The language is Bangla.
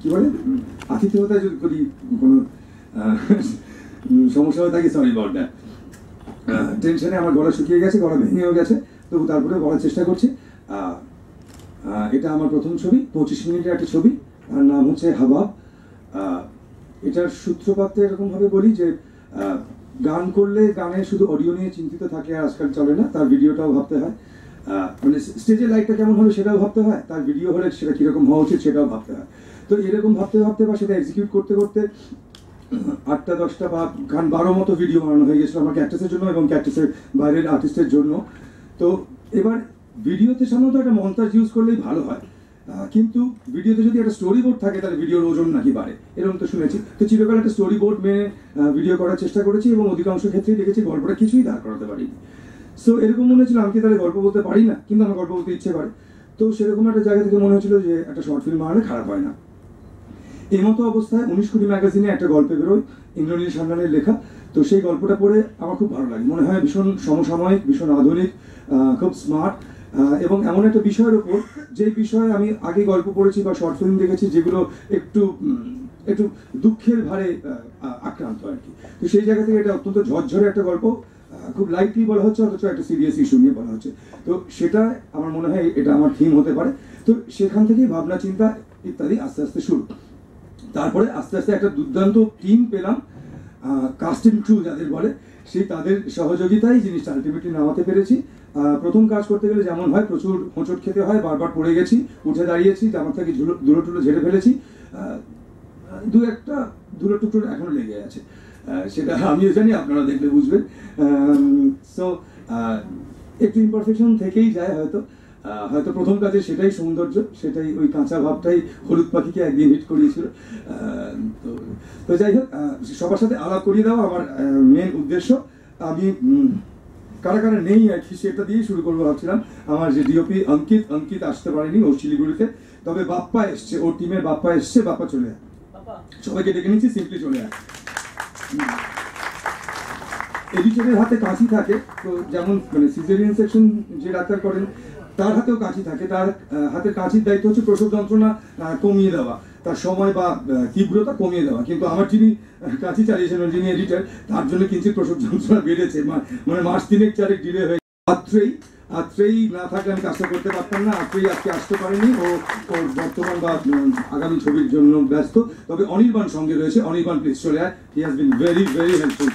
কি বলে আতিথ্যতা যদি করি কোনো সমস্যা হয়ে থাকে, সরি অ্যাবাউট দ্যাট। টেনশনে আমার গলা শুকিয়ে গেছে, গলা ভেঙেও গেছে, তবু তারপরে বলার চেষ্টা করছি। এটা আমার প্রথম ছবি, 25 মিনিটের একটা ছবি, তার নাম হচ্ছে হাবাব। এটার সূত্রপাত এরকমভাবে বলি যে গান করলে গানে শুধু অডিও নিয়ে চিন্তিত থাকলে আর আজকাল চলে না, তার ভিডিওটাও ভাবতে হয়। মানে স্টেজের লাইটটা কেমন হবে সেটাও ভাবতে হয়, তার ভিডিও হলে সেটা কীরকম হওয়া উচিত সেটাও ভাবতে হয়। তো এরকম ভাবতে ভাবতে বা সেটা এক্সিকিউট করতে করতে 8টা 10টা বা গান 12 মতো ভিডিও বানানো হয়ে গেছিলো আমার ক্যাকটাসের জন্য এবং ক্যাকটাসের বাইরের আর্টিস্টের জন্য। তো এবার ভিডিওতে সাধারণত একটা মন্তাজ ইউজ করলেই ভালো হয়, কিন্তু ভিডিওতে যদি একটা স্টোরি বোর্ড থাকে তাহলে ভিডিওর ওজন নাকি বাড়ে, এরকম তো শুনেছি। তো চিরকাল একটা স্টোরি বোর্ড মেনে ভিডিও করার চেষ্টা করেছি এবং অধিকাংশ ক্ষেত্রেই দেখেছি গল্পটা কিছুই দাঁড় করাতে পারিনি। সো এরকম মনে হচ্ছিল আমি কি তাহলে গল্প বলতে পারি না, কিন্তু আমার গল্প বলতে ইচ্ছে করে। তো সেরকম একটা জায়গা থেকে মনে হচ্ছিল যে একটা শর্ট ফিল্ম বানালে খারাপ হয় না। এই মতো অবস্থায় 19 কুড়ি ম্যাগাজিনে একটা গল্প বেরোয়, ইন্দ্রনীল সান্যালের লেখা। তো সেই গল্পটা পড়ে আমার খুব ভালো লাগে, মনে হয় ভীষণ সমসাময়িক, ভীষণ আধুনিক, খুব স্মার্ট, এবং এমন একটা বিষয়ের ওপর যে বিষয়ে আমি আগে গল্প পড়েছি বা শর্ট ফিল্ম দেখেছি যেগুলো একটু একটু দুঃখের ভারে আক্রান্ত আর কি। তো সেই জায়গা থেকে এটা অত্যন্ত ঝরঝরে একটা গল্প, খুব লাইটলি বলা হচ্ছে, অথচ একটা সিরিয়াস ইস্যু নিয়ে বলা হচ্ছে। তো সেটা আমার মনে হয় এটা আমার থিম হতে পারে। তো সেখান থেকেই ভাবনা চিন্তা ইত্যাদি আস্তে আস্তে শুরু। তারপরে আস্তে আস্তে একটা দুর্দান্ত টিম পেলাম, কাস্টিং ক্রু যাদের বলে, সেই তাদের সহযোগিতায় জিনিসটা আলটিমেটলি নামাতে পেরেছি। প্রথম কাজ করতে গেলে যেমন হয় প্রচুর হোঁচট খেতে হয়, বারবার পড়ে গেছি, উঠে দাঁড়িয়েছি, জামা থেকে ধুলো টুলো ঝেড়ে ফেলেছি, দু একটা ধুলো টুকরো এখনো লেগে আছে, সেটা আমিও জানি, আপনারা দেখলে বুঝবেন। সো একটু ইমপারফেকশন থেকেই যায় হয়তো প্রথম কাজে সেটাই সৌন্দর্য, সেটাই ওই কাঁচা ভাবটাই হলুদ পাখিকে একদিন হিট করিয়েছিল। তো যাই হোক, সবার সাথে আলাপ করিয়ে দেওয়া আমার মেন উদ্দেশ্য। আমি কারা কারা নেই আর কি সেটা দিয়েই শুরু করবো ভাবছিলাম। আমার যে ডিওপি অঙ্কিত আসতে পারেনি, ও শিলিগুড়িতে, তবে বাপ্পা এসছে, ওর টিমের বাপ্পা এসছে। বাপ্পা চলে যায়, সবাইকে ডেকে নিচ্ছি, সিম্পলি চলে যায়। এডিটরের হাতে কাঁচি থাকে, তো যেমন মানে সিজারিয়ান সেকশন যে ডাক্তার করেন তার হাতেও কাঁচি থাকে, তার হাতের কাঁচির দায়িত্ব হচ্ছে প্রসব যন্ত্রণা কমিয়ে দেওয়া, তার সময় বা তীব্রতা কমিয়ে দেওয়া। কিন্তু আমার যিনি কাঁচি চালিয়েছেন, যিনি এডিটর, তার জন্য কিঞ্চিত প্রসব যন্ত্রণা বেড়েছে, মানে মাস 3-4 ডিলে হয়ে আত্রেই না থাকলে আমি কাজটা করতে পারতাম না। আত্রেই আজকে আসতে পারেনি, ওর বর্তমান বা আগামী ছবির জন্য ব্যস্ত। তবে অনির্বাণ সঙ্গে রয়েছে, অনির্বাণ প্লিজ চলে আয়, he has been very very helpful.